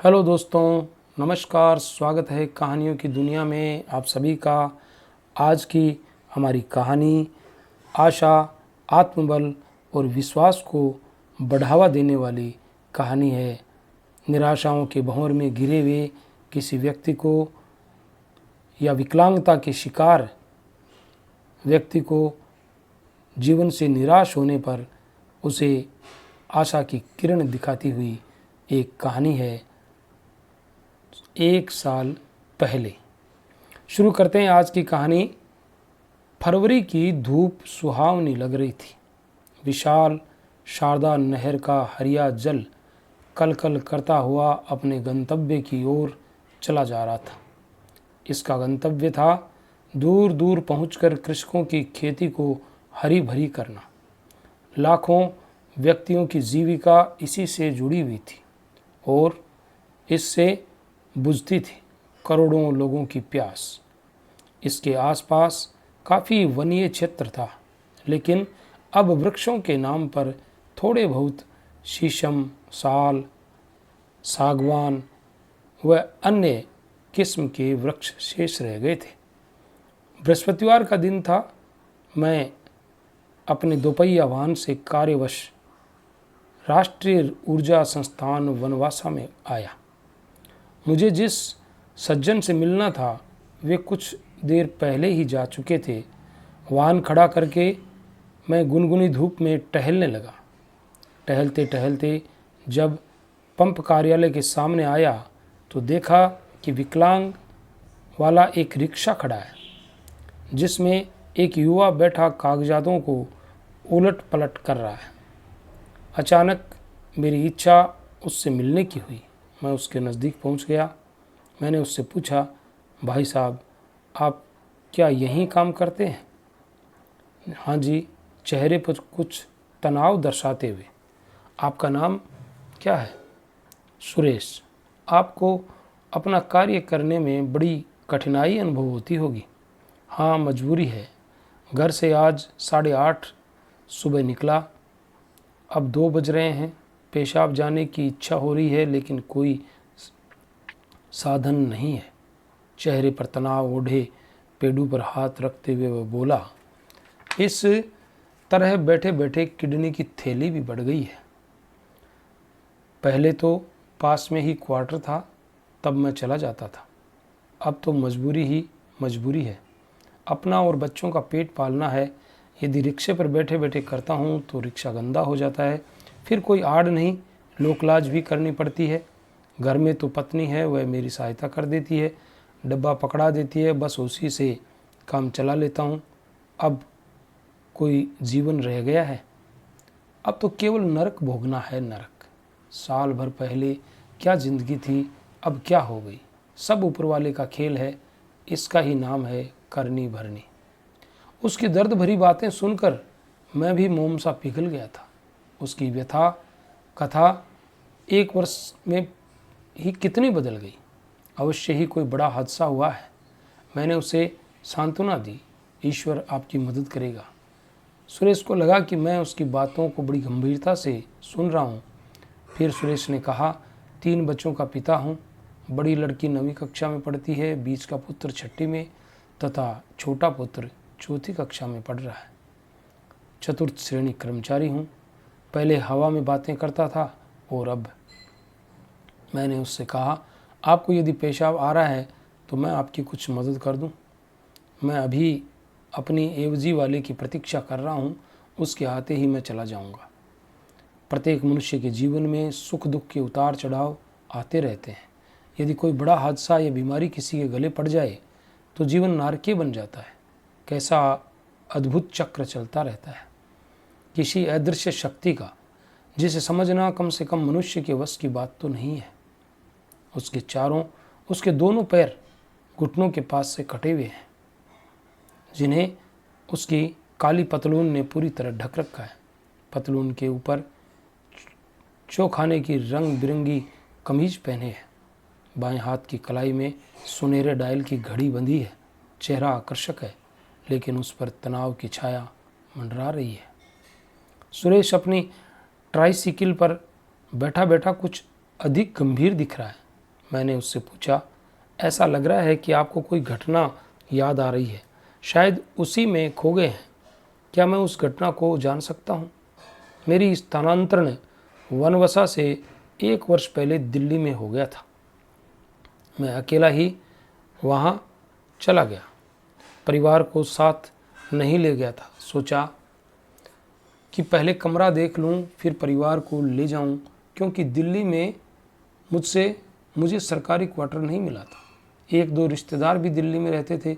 Hello दोस्तों, नमस्कार। स्वागत है कहानियों की दुनिया में आप सभी का। आज की हमारी कहानी आशा, आत्मबल और विश्वास को बढ़ावा देने वाली कहानी है। निराशाओं के भंवर में घिरे हुए किसी व्यक्ति को या विकलांगता के शिकार व्यक्ति को जीवन से निराश होने पर उसे आशा की किरण दिखाती हुई एक कहानी है। 1 साल पहले शुरू करते हैं आज की कहानी। फरवरी की धूप सुहावनी लग रही थी। विशाल शारदा नहर का हरिया जल कलकल करता हुआ अपने गंतव्य की ओर चला जा रहा था। इसका गंतव्य था दूर दूर पहुंचकर कृषकों की खेती को हरी भरी करना। लाखों व्यक्तियों की जीविका इसी से जुड़ी हुई थी और इससे बुझती थी करोड़ों लोगों की प्यास। इसके आसपास काफ़ी वनीय क्षेत्र था, लेकिन अब वृक्षों के नाम पर थोड़े बहुत शीशम, साल, सागवान व अन्य किस्म के वृक्ष शेष रह गए थे। बृहस्पतिवार का दिन था। मैं अपने दोपहिया वाहन से कार्यवश राष्ट्रीय ऊर्जा संस्थान वनवासा में आया। मुझे जिस सज्जन से मिलना था वे कुछ देर पहले ही जा चुके थे। वाहन खड़ा करके मैं गुनगुनी धूप में टहलने लगा। टहलते टहलते जब पंप कार्यालय के सामने आया तो देखा कि विकलांग वाला एक रिक्शा खड़ा है, जिसमें एक युवा बैठा कागजातों को उलट पलट कर रहा है। अचानक मेरी इच्छा उससे मिलने की हुई। मैं उसके नज़दीक पहुंच गया। मैंने उससे पूछा, भाई साहब, आप क्या यहीं काम करते हैं? हाँ जी, चेहरे पर कुछ तनाव दर्शाते हुए। आपका नाम क्या है? सुरेश। आपको अपना कार्य करने में बड़ी कठिनाई अनुभव होती होगी। हाँ, मजबूरी है। घर से आज 8:30 सुबह निकला, अब 2 बज रहे हैं। पेशाब जाने की इच्छा हो रही है, लेकिन कोई साधन नहीं है। चेहरे पर तनाव ओढ़े पेड़ों पर हाथ रखते हुए वह बोला, इस तरह बैठे बैठे किडनी की थैली भी बढ़ गई है। पहले तो पास में ही क्वार्टर था, तब मैं चला जाता था। अब तो मजबूरी ही मजबूरी है। अपना और बच्चों का पेट पालना है। यदि रिक्शे पर बैठे बैठे करता हूँ तो रिक्शा गंदा हो जाता है, फिर कोई आड़ नहीं, लोकलाज भी करनी पड़ती है। घर में तो पत्नी है, वह मेरी सहायता कर देती है, डब्बा पकड़ा देती है, बस उसी से काम चला लेता हूँ। अब कोई जीवन रह गया है? अब तो केवल नरक भोगना है, नरक। साल भर पहले क्या ज़िंदगी थी, अब क्या हो गई। सब ऊपर वाले का खेल है, इसका ही नाम है करनी भरनी। उसकी दर्द भरी बातें सुनकर मैं भी मोम सा पिघल गया था। उसकी व्यथा कथा 1 वर्ष में ही कितनी बदल गई। अवश्य ही कोई बड़ा हादसा हुआ है। मैंने उसे सांत्वना दी, ईश्वर आपकी मदद करेगा। सुरेश को लगा कि मैं उसकी बातों को बड़ी गंभीरता से सुन रहा हूँ। फिर सुरेश ने कहा, 3 बच्चों का पिता हूँ। बड़ी लड़की 9वीं कक्षा में पढ़ती है, बीच का पुत्र 6ठी में तथा छोटा पुत्र 4थी कक्षा में पढ़ रहा है। चतुर्थ श्रेणी कर्मचारी हूँ। पहले हवा में बातें करता था और अब। मैंने उससे कहा, आपको यदि पेशाब आ रहा है तो मैं आपकी कुछ मदद कर दूं। मैं अभी अपनी एवजी वाले की प्रतीक्षा कर रहा हूं, उसके आते ही मैं चला जाऊंगा। प्रत्येक मनुष्य के जीवन में सुख दुख के उतार चढ़ाव आते रहते हैं। यदि कोई बड़ा हादसा या बीमारी किसी के गले पड़ जाए तो जीवन नारकीय बन जाता है। कैसा अद्भुत चक्र चलता रहता है किसी अदृश्य शक्ति का, जिसे समझना कम से कम मनुष्य के वश की बात तो नहीं है। उसके दोनों पैर घुटनों के पास से कटे हुए हैं, जिन्हें उसकी काली पतलून ने पूरी तरह ढक रखा है। पतलून के ऊपर चौखाने की रंग बिरंगी कमीज पहने है। बाएं हाथ की कलाई में सुनहरे डायल की घड़ी बंधी है। चेहरा आकर्षक है, लेकिन उस पर तनाव की छाया मंडरा रही है। सुरेश अपनी ट्राइसिकल पर बैठा बैठा कुछ अधिक गंभीर दिख रहा है। मैंने उससे पूछा, ऐसा लग रहा है कि आपको कोई घटना याद आ रही है, शायद उसी में खो गए हैं। क्या मैं उस घटना को जान सकता हूँ? मेरी स्थानांतरण वनवसा से 1 वर्ष पहले दिल्ली में हो गया था। मैं अकेला ही वहाँ चला गया, परिवार को साथ नहीं ले गया था। सोचा कि पहले कमरा देख लूँ, फिर परिवार को ले जाऊँ, क्योंकि दिल्ली में मुझे सरकारी क्वार्टर नहीं मिला था। 1-2 रिश्तेदार भी दिल्ली में रहते थे।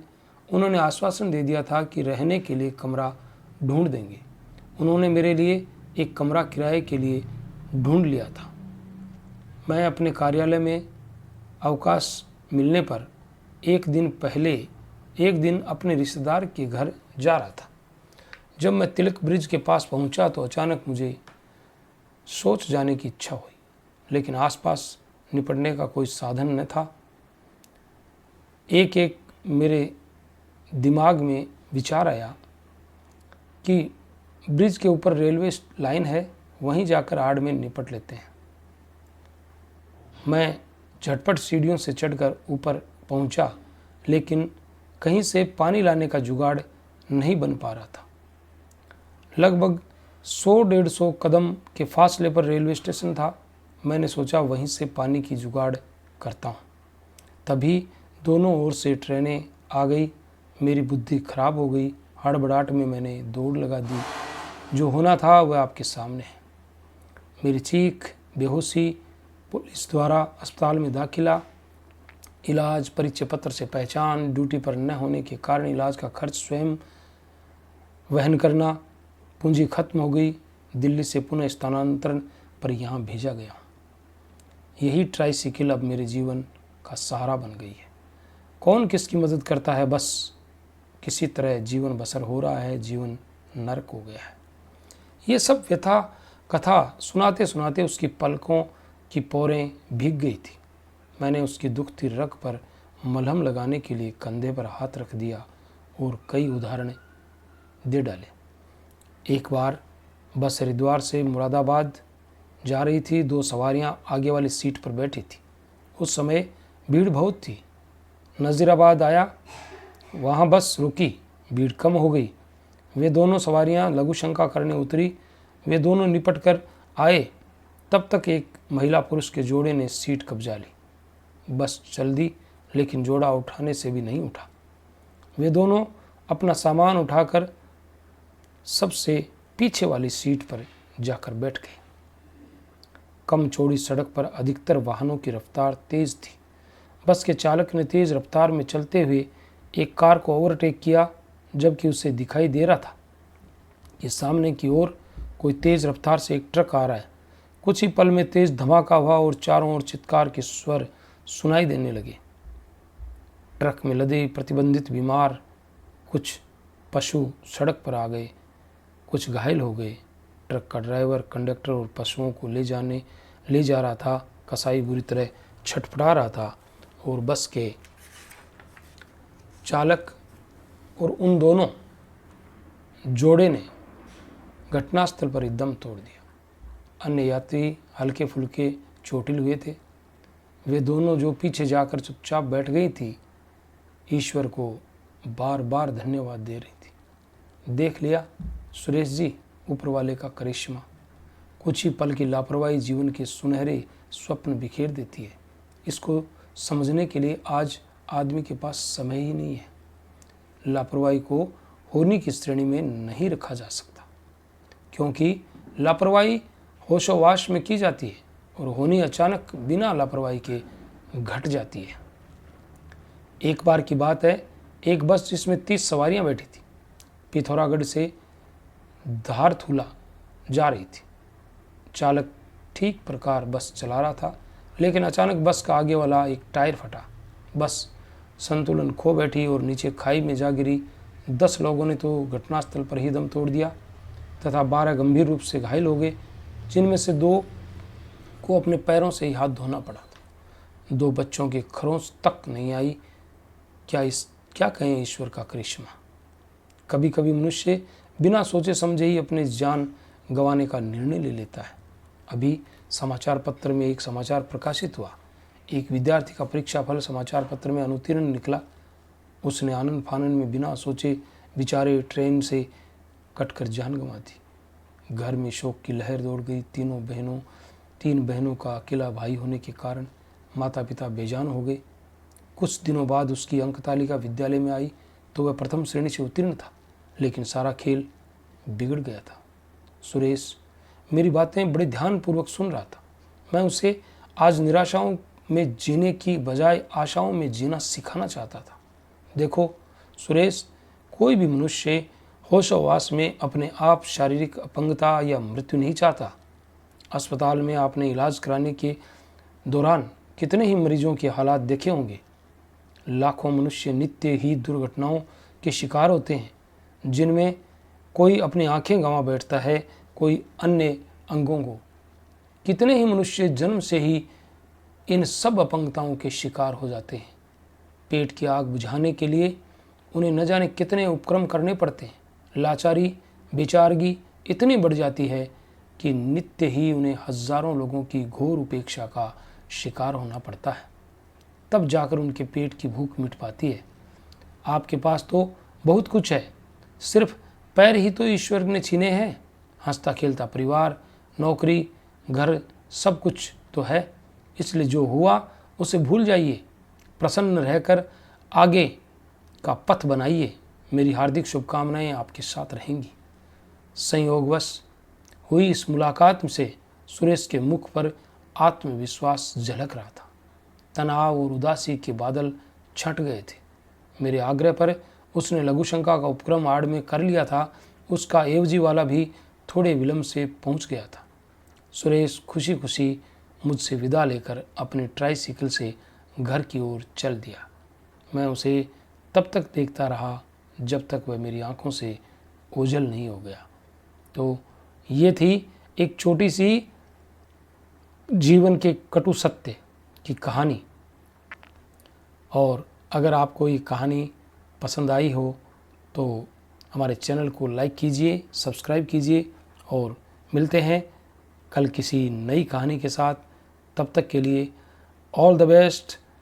उन्होंने आश्वासन दे दिया था कि रहने के लिए कमरा ढूंढ देंगे। उन्होंने मेरे लिए एक कमरा किराए के लिए ढूंढ लिया था। मैं अपने कार्यालय में अवकाश मिलने पर एक दिन अपने रिश्तेदार के घर जा रहा था। जब मैं तिलक ब्रिज के पास पहुंचा तो अचानक मुझे सोच जाने की इच्छा हुई, लेकिन आसपास निपटने का कोई साधन न था। एक मेरे दिमाग में विचार आया कि ब्रिज के ऊपर रेलवे लाइन है, वहीं जाकर आड़ में निपट लेते हैं। मैं झटपट सीढ़ियों से चढ़कर ऊपर पहुंचा, लेकिन कहीं से पानी लाने का जुगाड़ नहीं बन पा रहा था। लगभग 100-150 कदम के फासले पर रेलवे स्टेशन था। मैंने सोचा वहीं से पानी की जुगाड़ करता हूँ। तभी दोनों ओर से ट्रेनें आ गई। मेरी बुद्धि खराब हो गई। हड़बड़ाहट में मैंने दौड़ लगा दी। जो होना था वह आपके सामने है। मेरी चीख, बेहोशी, पुलिस द्वारा अस्पताल में दाखिला, इलाज, परिचय पत्र से पहचान, ड्यूटी पर न होने के कारण इलाज का खर्च स्वयं वहन करना, पूंजी खत्म हो गई। दिल्ली से पुनः स्थानांतरण पर यहाँ भेजा गया। यही ट्राइसिकल अब मेरे जीवन का सहारा बन गई है। कौन किसकी मदद करता है, बस किसी तरह जीवन बसर हो रहा है। जीवन नरक हो गया है। ये सब व्यथा कथा सुनाते सुनाते उसकी पलकों की पोरें भीग गई थी। मैंने उसकी दुखती रग पर मलहम लगाने के लिए कंधे पर हाथ रख दिया और कई उदाहरण दे डाले। एक बार बस हरिद्वार से मुरादाबाद जा रही थी। 2 सवारियां आगे वाली सीट पर बैठी थी। उस समय भीड़ बहुत थी। नज़ीराबाद आया, वहाँ बस रुकी, भीड़ कम हो गई। वे दोनों सवारियां लघु शंका करने उतरी। वे दोनों निपट कर आए। तब तक एक महिला पुरुष के जोड़े ने सीट कब्जा ली। बस चल दी, लेकिन जोड़ा उठाने से भी नहीं उठा। वे दोनों अपना सामान उठाकर सबसे पीछे वाली सीट पर जाकर बैठ गए। कम चौड़ी सड़क पर अधिकतर वाहनों की रफ्तार तेज थी। बस के चालक ने तेज रफ्तार में चलते हुए एक कार को ओवरटेक किया, जबकि उसे दिखाई दे रहा था कि सामने की ओर कोई तेज रफ्तार से एक ट्रक आ रहा है। कुछ ही पल में तेज धमाका हुआ और चारों ओर चित्कार के स्वर सुनाई देने लगे। ट्रक में लदे प्रतिबंधित बीमार, कुछ पशु सड़क पर आ गए, कुछ घायल हो गए। ट्रक का ड्राइवर कंडक्टर और पशुओं को ले जा रहा था। कसाई बुरी तरह छटपटा रहा था और बस के चालक और उन दोनों जोड़े ने घटनास्थल पर ही दम तोड़ दिया। अन्य यात्री हल्के फुल्के चोटिल हुए थे। वे दोनों जो पीछे जाकर चुपचाप बैठ गई थी, ईश्वर को बार बार धन्यवाद दे रही थी। देख लिया सुरेश जी, ऊपर वाले का करिश्मा। कुछ ही पल की लापरवाही जीवन के सुनहरे स्वप्न बिखेर देती है। इसको समझने के लिए आज आदमी के पास समय ही नहीं है। लापरवाही को होनी की श्रेणी में नहीं रखा जा सकता, क्योंकि लापरवाही होशोवाश में की जाती है और होनी अचानक बिना लापरवाही के घट जाती है। एक बार की बात है, एक बस जिसमें 30 सवारियां बैठी थी, पिथौरागढ़ से धारथुला जा रही थी। चालक ठीक प्रकार बस चला रहा था, लेकिन अचानक बस का आगे वाला एक टायर फटा। बस संतुलन खो बैठी और नीचे खाई में जा गिरी। 10 लोगों ने तो घटनास्थल पर ही दम तोड़ दिया तथा 12 गंभीर रूप से घायल हो गए, जिनमें से 2 को अपने पैरों से ही हाथ धोना पड़ा था। 2 बच्चों के खरोंच तक नहीं आई। क्या कहें ईश्वर का करिश्मा। कभी कभी मनुष्य बिना सोचे समझे ही अपनी जान गंवाने का निर्णय ले लेता है। अभी समाचार पत्र में एक समाचार प्रकाशित हुआ। एक विद्यार्थी का परीक्षा फल समाचार पत्र में अनुत्तीर्ण निकला। उसने आनंद फानन में बिना सोचे विचारे ट्रेन से कटकर जान गंवा दी। घर में शोक की लहर दौड़ गई। तीन बहनों का अकेला भाई होने के कारण माता पिता बेजान हो गए। कुछ दिनों बाद उसकी अंक तालिका विद्यालय में आई तो वह प्रथम श्रेणी से उत्तीर्ण था, लेकिन सारा खेल बिगड़ गया था। सुरेश मेरी बातें बड़े ध्यानपूर्वक सुन रहा था। मैं उसे आज निराशाओं में जीने की बजाय आशाओं में जीना सिखाना चाहता था। देखो सुरेश, कोई भी मनुष्य होशोवास में अपने आप शारीरिक अपंगता या मृत्यु नहीं चाहता। अस्पताल में आपने इलाज कराने के दौरान कितने ही मरीजों के हालात देखे होंगे। लाखों मनुष्य नित्य ही दुर्घटनाओं के शिकार होते हैं, जिनमें कोई अपनी आंखें गंवा बैठता है, कोई अन्य अंगों को। कितने ही मनुष्य जन्म से ही इन सब अपंगताओं के शिकार हो जाते हैं। पेट की आग बुझाने के लिए उन्हें न जाने कितने उपक्रम करने पड़ते हैं। लाचारी बेचारगी इतनी बढ़ जाती है कि नित्य ही उन्हें हजारों लोगों की घोर उपेक्षा का शिकार होना पड़ता है। तब जाकर उनके पेट की भूख मिट पाती है। आपके पास तो बहुत कुछ है, सिर्फ पैर ही तो ईश्वर ने छीने हैं। हंसता खेलता परिवार, नौकरी, घर, सब कुछ तो है। इसलिए जो हुआ उसे भूल जाइए, प्रसन्न रहकर आगे का पथ बनाइए। मेरी हार्दिक शुभकामनाएं आपके साथ रहेंगी। संयोगवश हुई इस मुलाकात से सुरेश के मुख पर आत्मविश्वास झलक रहा था। तनाव और उदासी के बादल छंट गए थे। मेरे आग्रह पर उसने लघुशंका का उपक्रम आड़ में कर लिया था। उसका एवजी वाला भी थोड़े विलंब से पहुंच गया था। सुरेश खुशी खुशी मुझसे विदा लेकर अपने ट्राइसिकल से घर की ओर चल दिया। मैं उसे तब तक देखता रहा जब तक वह मेरी आंखों से ओझल नहीं हो गया। तो ये थी एक छोटी सी जीवन के कटु सत्य की कहानी। और अगर आपको ये कहानी पसंद आई हो तो हमारे चैनल को लाइक कीजिए, सब्सक्राइब कीजिए और मिलते हैं कल किसी नई कहानी के साथ। तब तक के लिए ऑल द बेस्ट।